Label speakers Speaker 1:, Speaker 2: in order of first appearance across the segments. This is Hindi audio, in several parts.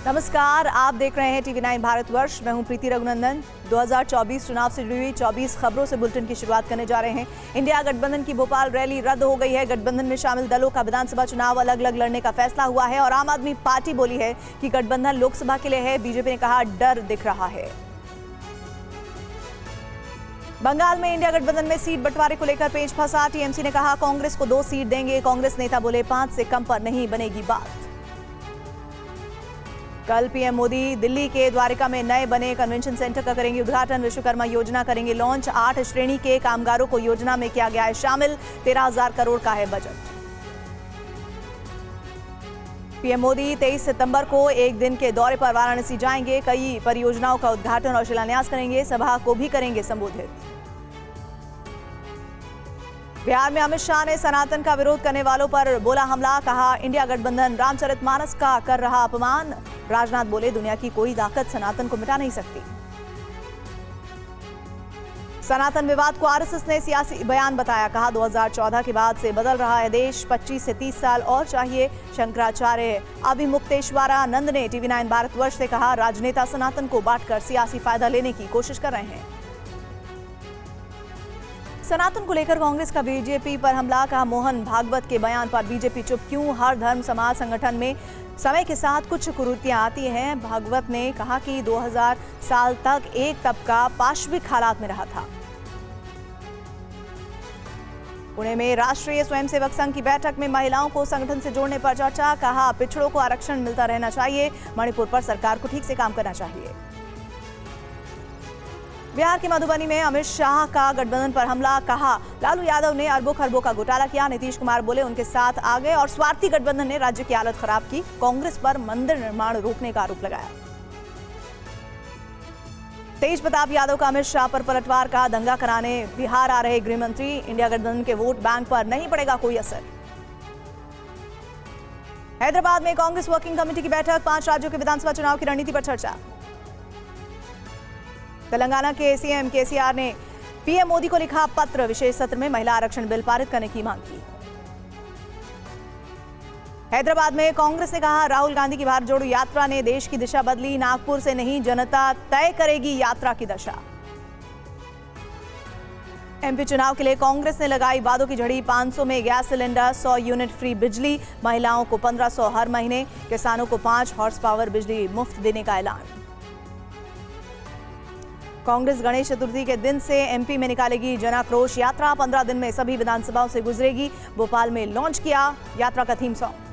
Speaker 1: नमस्कार, आप देख रहे हैं टीवी 9 भारतवर्ष। मैं हूं प्रीति रघुनंदन। 2024 चुनाव से जुड़ी हुई 24 खबरों से बुलेटिन की शुरुआत करने जा रहे हैं। इंडिया गठबंधन की भोपाल रैली रद्द हो गई है। गठबंधन में शामिल दलों का विधानसभा चुनाव अलग अलग लड़ने का फैसला हुआ है और आम आदमी पार्टी बोली है कि गठबंधन लोकसभा के लिए है। बीजेपी ने कहा डर दिख रहा है। बंगाल में इंडिया गठबंधन में सीट बंटवारे को लेकर पेच फंसा। टीएमसी ने कहा कांग्रेस को 2 सीट देंगे। कांग्रेस नेता बोले 5 से कम पर नहीं बनेगी बात। कल पीएम मोदी दिल्ली के द्वारिका में नए बने कन्वेंशन सेंटर का करेंगे उद्घाटन। विश्वकर्मा योजना करेंगे लॉन्च। 8 श्रेणी के कामगारों को योजना में किया गया है शामिल। 13,000 करोड़ का है बजट। पीएम मोदी 23 सितंबर को एक दिन के दौरे पर वाराणसी जाएंगे। कई परियोजनाओं का उद्घाटन और शिलान्यास करेंगे। सभा को भी करेंगे संबोधित। बिहार में अमित शाह ने सनातन का विरोध करने वालों पर बोला हमला। कहा इंडिया गठबंधन रामचरितमानस का कर रहा अपमान। राजनाथ बोले दुनिया की कोई ताकत सनातन को मिटा नहीं सकती। सनातन विवाद को आरएसएस ने सियासी बयान बताया। कहा 2014 के बाद से बदल रहा है देश। 25 से 30 साल और चाहिए। शंकराचार्य अभिमुक्तेश्वरानंद ने टीवी 9 भारतवर्ष से कहा राजनेता सनातन को बांटकर सियासी फायदा लेने की कोशिश कर रहे हैं। सनातन को लेकर कांग्रेस का बीजेपी पर हमला। कहा मोहन भागवत के बयान पर बीजेपी चुप क्यों। हर धर्म समाज संगठन में समय के साथ कुछ कुरीतियां आती हैं। भागवत ने कहा कि 2000 साल तक एक तबका पाशविक हालात में रहा था। पुणे में राष्ट्रीय स्वयंसेवक संघ की बैठक में महिलाओं को संगठन से जोड़ने पर चर्चा। कहा पिछड़ों को आरक्षण मिलता रहना चाहिए। मणिपुर पर सरकार को ठीक से काम करना चाहिए। बिहार के मधुबनी में अमित शाह का गठबंधन पर हमला। कहा लालू यादव ने अरबों खरबों का घोटाला किया। नीतीश कुमार बोले उनके साथ आ गए और स्वार्थी गठबंधन ने राज्य की हालत खराब की। कांग्रेस पर मंदिर निर्माण रोकने का आरोप लगाया। तेज प्रताप यादव का अमित शाह पर पलटवार। कहा दंगा कराने बिहार आ रहे गृह मंत्री। इंडिया गठबंधन के वोट बैंक पर नहीं पड़ेगा कोई असर। हैदराबाद में कांग्रेस वर्किंग कमेटी की बैठक। 5 राज्यों के विधानसभा चुनाव की रणनीति पर चर्चा। तेलंगाना के सीएम केसीआर ने पीएम मोदी को लिखा पत्र। विशेष सत्र में महिला आरक्षण बिल पारित करने की मांग की। हैदराबाद में कांग्रेस ने कहा राहुल गांधी की भारत जोड़ो यात्रा ने देश की दिशा बदली। नागपुर से नहीं जनता तय करेगी यात्रा की दशा। एमपी चुनाव के लिए कांग्रेस ने लगाई वादों की झड़ी। 500 में गैस सिलेंडर, 100 यूनिट फ्री बिजली। महिलाओं को 1500 हर महीने। किसानों को 5 हॉर्स पावर बिजली मुफ्त देने का ऐलान। कांग्रेस गणेश चतुर्थी के दिन से एमपी में निकालेगी जनाक्रोश यात्रा। 15 दिन में सभी विधानसभाओं से गुजरेगी। भोपाल में लॉन्च किया यात्रा का थीम सॉन्ग।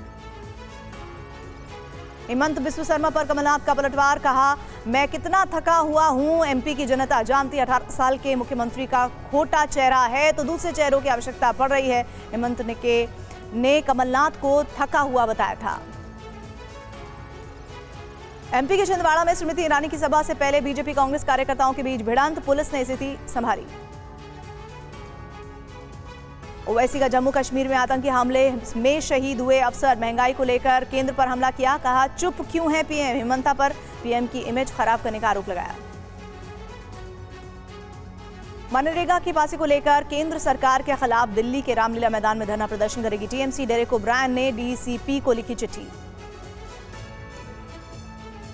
Speaker 1: हेमंत बिस्व शर्मा पर कमलनाथ का पलटवार। कहा मैं कितना थका हुआ हूं। एमपी की जनता जानती 18 साल के मुख्यमंत्री का खोटा चेहरा है तो दूसरे चेहरों की आवश्यकता पड़ रही है। हेमंत ने कमलनाथ को थका हुआ बताया था। एमपी के छिंदवाड़ा में स्मृति ईरानी की सभा से पहले बीजेपी कांग्रेस कार्यकर्ताओं के बीच भिड़ंत। पुलिस ने स्थिति संभाली। ओवैसी का जम्मू कश्मीर में आतंकी हमले में शहीद हुए अफसर। महंगाई को लेकर केंद्र पर हमला किया। कहा चुप क्यों है पीएम। हेमंता पर पीएम की इमेज खराब करने का आरोप लगाया। मनरेगा की पासी को लेकर केंद्र सरकार के खिलाफ दिल्ली के रामलीला मैदान में धरना प्रदर्शन करेगी टीएमसी। डेरेक ओब्रायन ने डीसीपी को लिखी चिट्ठी।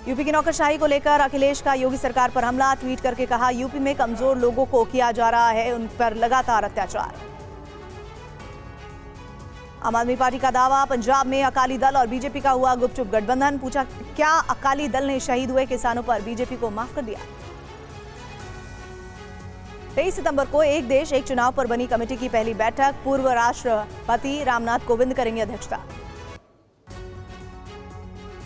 Speaker 1: यूपी की नौकरशाही को लेकर अखिलेश का योगी सरकार पर हमला। ट्वीट करके कहा यूपी में कमजोर लोगों को किया जा रहा है उन पर लगातार अत्याचार। आम आदमी पार्टी का दावा पंजाब में अकाली दल और बीजेपी का हुआ गुपचुप गठबंधन। पूछा क्या अकाली दल ने शहीद हुए किसानों पर बीजेपी को माफ कर दिया। 23 सितंबर को एक देश एक चुनाव पर बनी कमेटी की पहली बैठक। पूर्व राष्ट्रपति रामनाथ कोविंद करेंगे अध्यक्षता।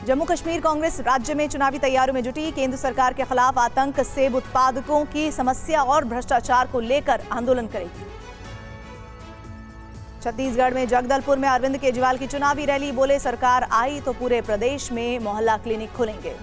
Speaker 1: जम्मू कश्मीर कांग्रेस राज्य में चुनावी तैयारियों में जुटी। केंद्र सरकार के खिलाफ आतंक, सेब उत्पादकों की समस्या और भ्रष्टाचार को लेकर आंदोलन करेगी। छत्तीसगढ़ में जगदलपुर में अरविंद केजरीवाल की चुनावी रैली। बोले सरकार आई तो पूरे प्रदेश में मोहल्ला क्लिनिक खोलेंगे।